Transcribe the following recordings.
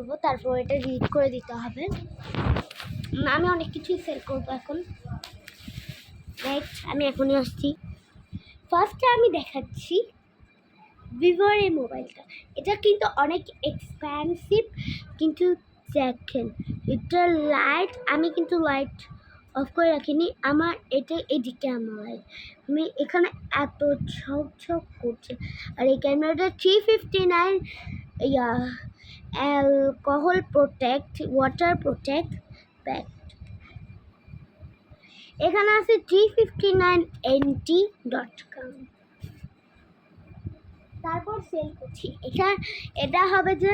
করব, তারপর এটা রিড করে দিতে হবে। আমি অনেক কিছুই সেল করবো এখন। রাইট, আমি এখনই আসছি। ফার্স্টে আমি দেখাচ্ছি ভিভোর এই মোবাইলটা। এটা কিন্তু অনেক এক্সপেন্সিভ, কিন্তু দেখেন এটার লাইট, আমি কিন্তু লাইট অফ করে রাখিনি, আমার এটা এদিকে আমার লাইট, আমি এখানে এত ঝকঝক করছে। আর এই ক্যামেরাটা 359 alcohol protect, water protect back. এখানে আছে 359nt.com। তারপর সেল করছি এটা হবে যে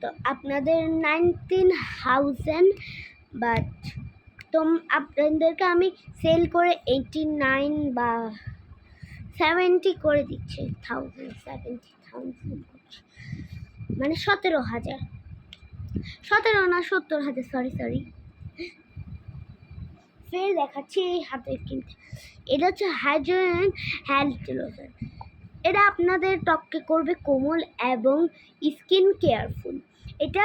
তো আপনাদের 19,000, বাট আপনাদেরকে আমি সেল করে 89 বা 70 করে দিচ্ছি, 70,000 মানে 17,000, 17 না 70,000, সরি। ফের দেখাচ্ছি এই হাতের কিনতে। এটা হচ্ছে হাইড্রোজেন হ্যান্ড লোশন। এটা আপনাদের ত্বককে করবে কোমল এবং স্কিন কেয়ারফুল। এটা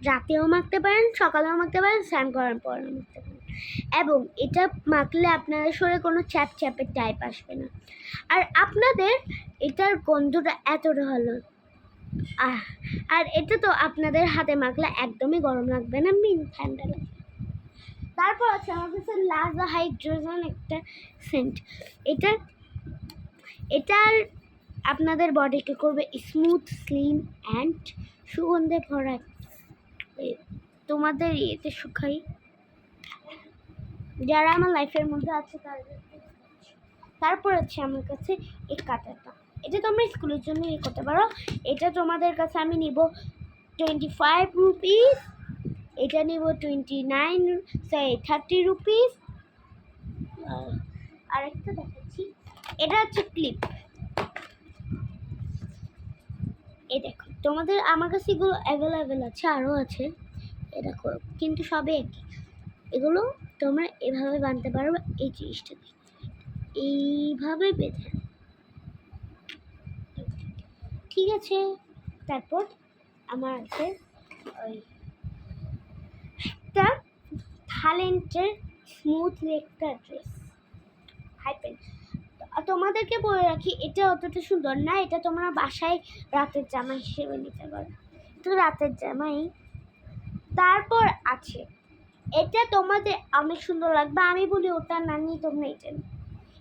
রাতেও মাখতে পারেন, সকালেও মাখতে পারেন, স্নান করার পরেও মাখতে পারেন, এবং এটা মাখলে আপনাদের শরীরে কোনো চ্যাপচ্যাপের টাইপ আসবে না। আর আপনাদের এটার গন্ধটা এতটা ভালো, আর এটা তো আপনাদের হাতে মাখলে একদমই গরম লাগবে না, ঠান্ডা লাগবে। তারপর আছে আমার কাছে লাজা হাইড্রোজেন একটা সেন্ট। এটার আপনাদের বডিকে করবে স্মুথ, স্লিম অ্যান্ড সুগন্ধে ভরা। তোমাদের এতে শুকাই যারা আমার লাইফের মধ্যে আছে তাদের। তারপর আছে আমার কাছে এই কাঁটাটা, এটা তোমরা স্কুলের জন্য ইয়ে করতে পারো। এটা তোমাদের কাছে আমি নিব 25 রুপিস, এটা নিব 30 রুপিস। আরেকটা দেখাচ্ছি, এটা হচ্ছে ক্লিপ। এই দেখো, তোমাদের আমার কাছে এগুলো অ্যাভেলেবেল আছে, আরও আছে, এ দেখো, কিন্তু সবে একই। এগুলো তোমরা এভাবে বানতে পারো, এই জিনিসটা এইভাবে বেঁধে, ঠিক আছে। তারপর আমার আছে ওই একটা থাইল্যান্ডের স্মুথ একটা ড্রেস, হাইপেন। তোমাদেরকে বলে রাখি, এটা অতটা সুন্দর না, এটা তোমরা বাসায় রাতের জামা হিসেবে নিতে পারো, তো রাতের জামাই। তারপর আছে এটা, তোমাদের অনেক সুন্দর লাগবে, আমি বলি ওটা না নিয়ে তোমরা এটা।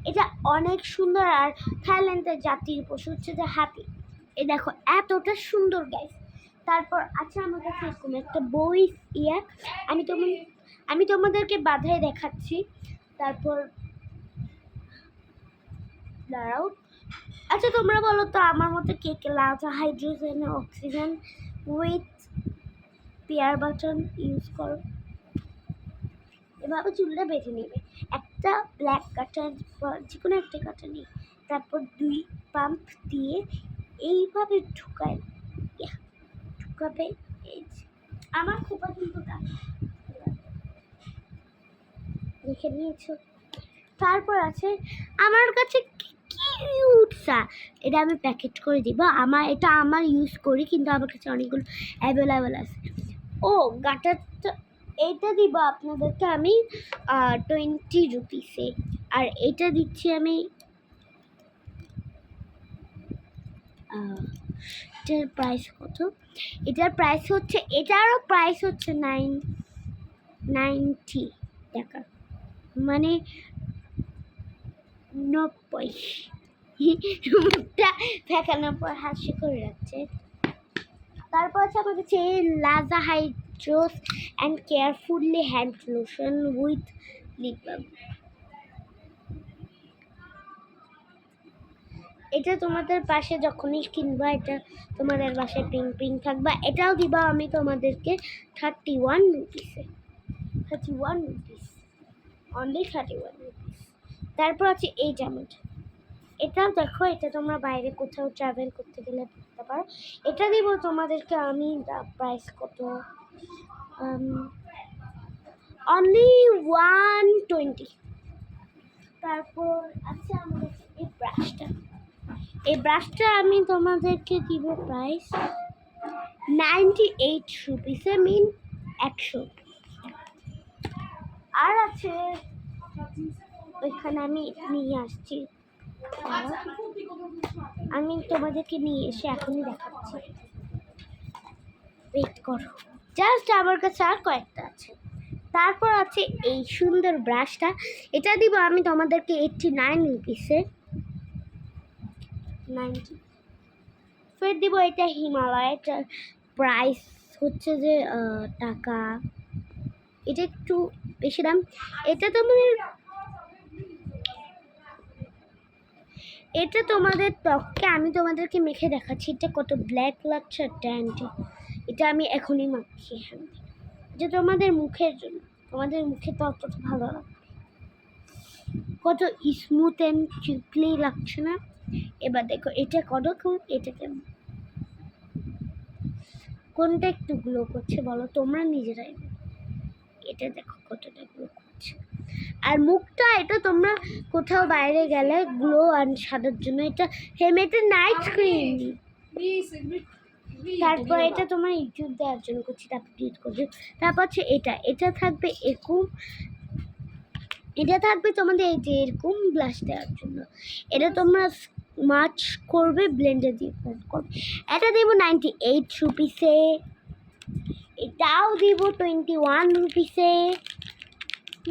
এটা অনেক সুন্দর, আর থাইল্যান্ডের জাতীয় পশু হচ্ছে যে হাতি। এই দেখো এতটা সুন্দর গাইস। তারপর আছে আমার কাছে এরকম একটা বই আমি তোমাদেরকে বাধায় দেখাচ্ছি। তারপর দাঁড়াও, আচ্ছা তোমরা বলো তো আমার মতো কে কে লাজা hydrogen oxygen with pear button use করো। এভাবে চুলটা বেঁধে নেবে, একটা ব্ল্যাক কাটার যে কোনো একটা কাটা নিয়ে, তারপর 2 পাম্প দিয়ে এইভাবে ঢুকাবে। আমার খোপা কিন্তু দেখে নিয়েছো। তারপর আছে আমার কাছে কিউটসা, এটা আমি প্যাকেট করে দিব, এটা আমার ইউজ করি, কিন্তু আমার কাছে অনেকগুলো অ্যাভেলেবেল আছে। ও গাটারটা এইটা দিব আপনাদেরকে আমি 20 রুপিসে, আর এটা দিচ্ছি আমি এটার প্রাইস কত, এটার প্রাইস হচ্ছে, এটারও প্রাইস হচ্ছে 90 টাকা, মানে 90। মুখটা ফেঁকানোর পর হাসি করে রাখছে। তারপর আছে আমার কাছে লাজা হাইড্রোস and carefully hand lotion with lip balm. এটা তোমাদের পাশে যখনই কিনবা, এটা তোমাদের বাসায় পিং থাকবা। এটাও দিবা আমি তোমাদেরকে 31 রুপিসে, 31 রুপিস, অনলি 31 রুপিস। তারপর আছে এই জামাটা, এটাও দেখো, এটা তোমরা বাইরে কোথাও ট্রাভেল করতে গেলে পড়তে পারো। এটা দিব তোমাদেরকে আমি প্রাইস কত, অনলি 120। তারপর আছে আমার কাছে এই ব্রাশটা আমি তোমাদেরকে দিব প্রাইস 98 রুপিসে মিন 100। আর আছে ওইখানে আমি নিয়ে আসছি, আমি তোমাদেরকে নিয়ে এসে এখনই দেখাচ্ছি, ওয়েট করো। জাস্ট আমার কাছে আর কয়েকটা আছে। তারপর আছে এই সুন্দর ব্রাশটা, এটা দিব আমি তোমাদেরকে 89 রুপিসে 90। ফের দিব এটা হিমালয়ের প্রাইস হচ্ছে যে টাকা, এটা একটু বেশি দাম। এটা তোমাদের ত্বককে আমি তোমাদেরকে মেখে দেখাচ্ছি, এটা কত ব্ল্যাক লাগছে ট্যান্ট। এটা আমি এখনই মাখি, হ্যাঁ এটা তোমাদের মুখের জন্য, তোমাদের মুখে ততটা ভালো লাগবে, কত স্মুথ অ্যান্ড চিপলি লাগছে না। এবার দেখো এটা কতক্ষণ, এটা কেমন, কোনটা একটু গ্লো করছে বলো তোমরা নিজেরাই, এটা দেখো কতটা গ্লো করছে। আর মুখটা এটা তোমরা কোথাও বাইরে গেলে গ্লো আর সাদার জন্য এটা হেমেটের নাইট ক্রিম। তারপর এটা তোমার ইউটিউব দেওয়ার জন্য করছি, তারপর ডিলিট করছি। তারপর হচ্ছে এটা থাকবে এরকম, এটা থাকবে তোমাদের এই যে এরকম ব্লাশ দেওয়ার জন্য। এটা তোমরা মাছ করবে ব্লেন্ডার দিয়ে ব্লেন্ড করবে। এটা দেব 98 রুপিসে, এটাও দিব 21 রুপিসে।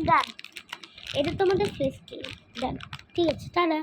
ডান, এটা তোমাদের ফেস ক্রিম। ডান, ঠিক আছে, টাটা।